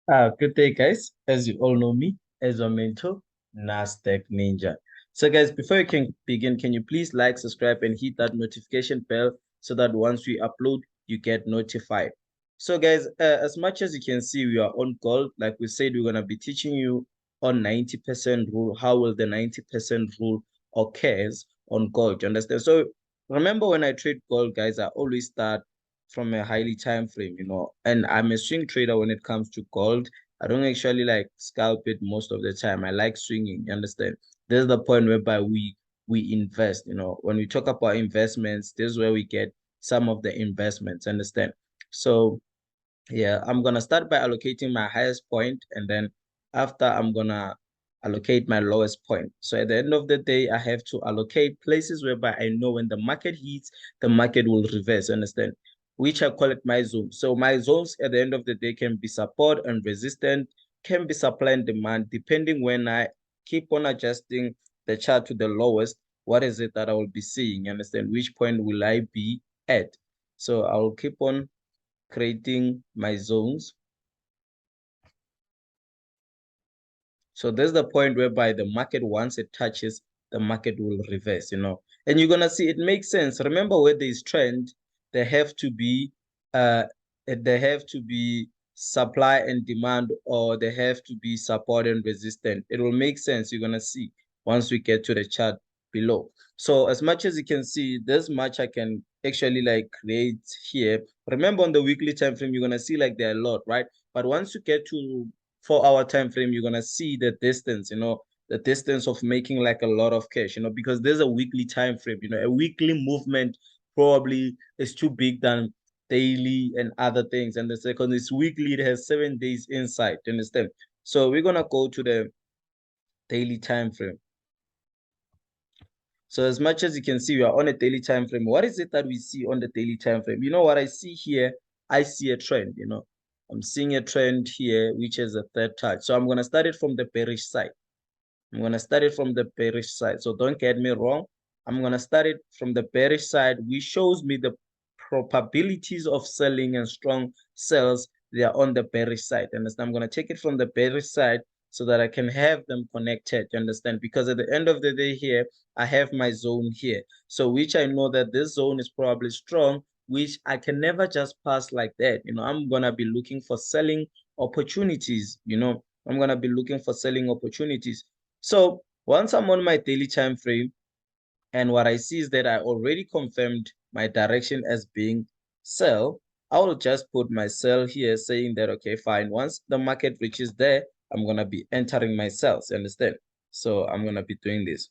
Good day, guys. As you all know me, as your mentor, NASDAQ Ninja. So, guys, before you can begin, can you please like, subscribe, and hit that notification bell so that once we upload, you get notified. So, guys, as much as you can see, we are on gold. Like we said, we're gonna be teaching you on 90% rule. How will the 90% rule occurs on gold? You understand? So, remember when I trade gold, guys, I always start from a highly time frame, and I'm a swing trader when it comes to gold. I don't actually like scalp it most of the time. I like swinging, you understand? There's the point whereby we invest, when we talk about investments, this is where we get some of the investments, understand? So yeah, I'm gonna start by allocating my highest point, and then after I'm gonna allocate my lowest point. So at the end of the day, I have to allocate places whereby I know when the market hits, the market will reverse, understand? Which I call it my zone. So my zones at the end of the day can be support and resistance, can be supply and demand, depending when I keep on adjusting the chart to the lowest, what is it that I will be seeing? Understand? Which point will I be at? So I will keep on creating my zones. So there's the point whereby the market, once it touches, the market will reverse, and you're gonna see it makes sense. Remember, where there's trend, there have to be uh there have to be supply and demand, or there have to be support and resistance. It will make sense. You're gonna see once we get to the chart below. So as much as you can see, this much I can actually like create here. Remember, on the weekly time frame, you're gonna see like there are a lot, right? But once you get to 4 hour time frame, you're gonna see the distance, the distance of making like a lot of cash, because there's a weekly time frame, a weekly movement probably is too big than daily and other things. And the second is weekly, it has 7 days inside, understand? So we're gonna go to the daily time frame. So as much as you can see, we are on a daily time frame. What is it that we see on the daily time frame? You know what I see here? I see a trend, I'm seeing a trend here, which is a third touch. So I'm going to start it from the bearish side. I'm going to start it from the bearish side. So don't get me wrong. I'm going to start it from the bearish side, which shows me the probabilities of selling and strong sells. They are on the bearish side. Understand? I'm going to take it from the bearish side so that I can have them connected. You understand? Because at the end of the day here, I have my zone here. So which I know that this zone is probably strong, which I can never just pass like that. I'm going to be looking for selling opportunities. I'm going to be looking for selling opportunities. So once I'm on my daily time frame, and what I see is that I already confirmed my direction as being sell, I will just put my sell here saying that, okay, fine. Once the market reaches there, I'm going to be entering my sells, understand? So I'm going to be doing this.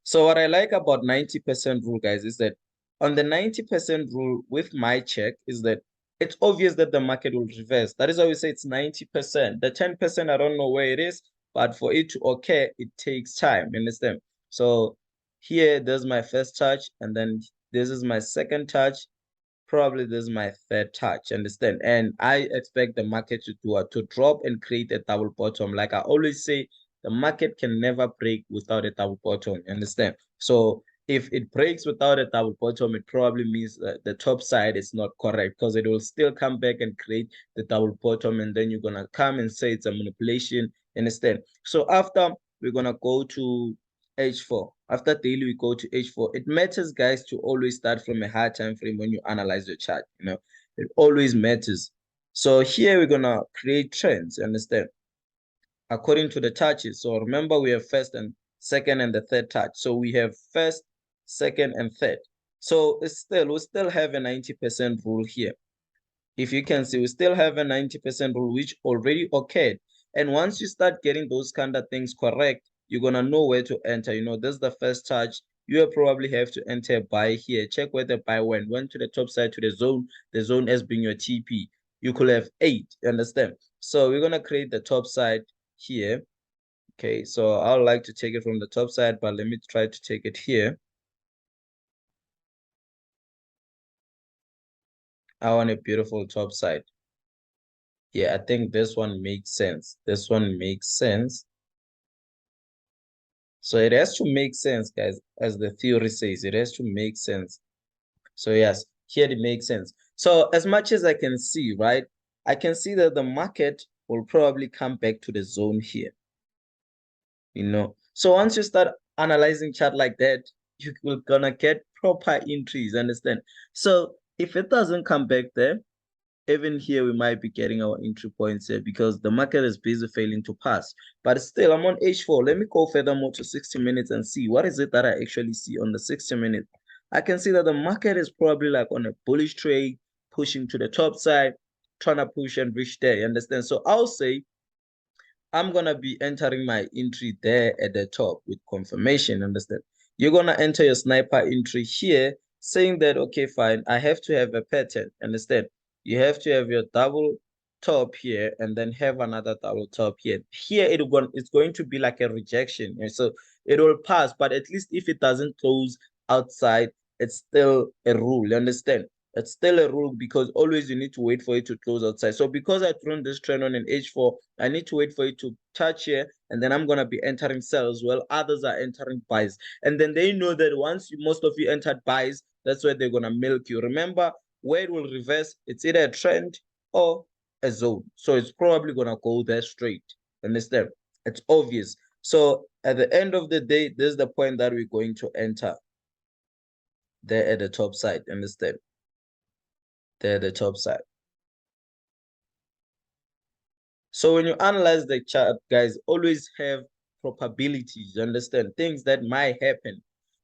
So what I like about 90% rule, guys, is that on the 90% rule with my check is that it's obvious that the market will reverse. That is why we say it's 90%. The 10%, I don't know where it is, but for it to occur, it takes time. You understand? So here, there's my first touch, and then this is my second touch. Probably this is my third touch. Understand? And I expect the market to drop and create a double bottom. Like I always say, the market can never break without a double bottom. Understand? So if it breaks without a double bottom, it probably means that the top side is not correct, because it will still come back and create the double bottom, and then you're gonna come and say it's a manipulation. Understand? So after, we're gonna go to H4. After daily, we go to H4. It matters, guys, to always start from a high time frame when you analyze your chart. It always matters. So here we're gonna create trends. Understand? According to the touches. So remember, we have first and second and the third touch. So we have first, second, and third. So we still have a 90% rule here. If you can see, we still have a 90% rule, which already occurred. And once you start getting those kind of things correct, you're going to know where to enter. This is the first touch. You will probably have to enter buy here. Check where the buy went to the top side to the zone as being your TP. You could have 8, you understand? So we're going to create the top side here. Okay, so I would like to take it from the top side, but let me try to take it here. I want a beautiful top side. Yeah, I think this one makes sense. This one makes sense. So it has to make sense, guys, as the theory says. It has to make sense. So yes, here it makes sense. So as much as I can see, right, I can see that the market will probably come back to the zone here, So once you start analyzing chart like that, you're gonna get proper entries, understand? So if it doesn't come back there, even here we might be getting our entry points here because the market is busy failing to pass. But still, I'm on H4. Let me go furthermore to 60 minutes and see what is it that I actually see on the 60 minutes. I can see that the market is probably like on a bullish trade, pushing to the top side, trying to push and reach there. You understand? So I'll say I'm gonna be entering my entry there at the top with confirmation. Understand? You're gonna enter your sniper entry here, saying that okay, fine, I have to have a pattern. Understand? You have to have your double top here and then have another double top here. Here it's going to be like a rejection. And so it will pass, but at least if it doesn't close outside, it's still a rule. You understand? It's still a rule because always you need to wait for it to close outside. So because I thrown this trend on an H4, I need to wait for it to touch here, and then I'm going to be entering sells while others are entering buys. And then they know that once most of you entered buys, that's where they're going to milk you. Remember, where it will reverse, it's either a trend or a zone. So it's probably going to go there straight. Understand? It's obvious. So at the end of the day, this is the point that we're going to enter there at the top side. Understand? There at the top side. So when you analyze the chart, guys, always have probabilities, you understand? Things that might happen.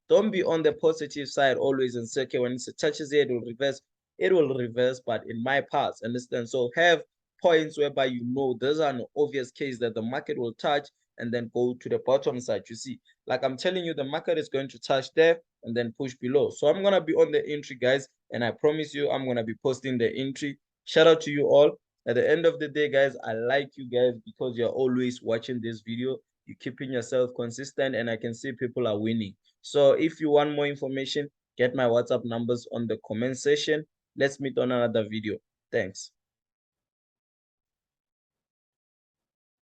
Don't be on the positive side always and say, okay, when it touches here, it will reverse, but in my parts, understand? So have points whereby you know there's an obvious case that the market will touch and then go to the bottom side. You see, like I'm telling you, the market is going to touch there and then push below. So I'm going to be on the entry, guys, and I promise you, I'm going to be posting the entry. Shout out to you all. At the end of the day, guys, I like you guys because you're always watching this video. You're keeping yourself consistent, and I can see people are winning. So if you want more information, get my WhatsApp numbers on the comment section. Let's meet on another video. Thanks.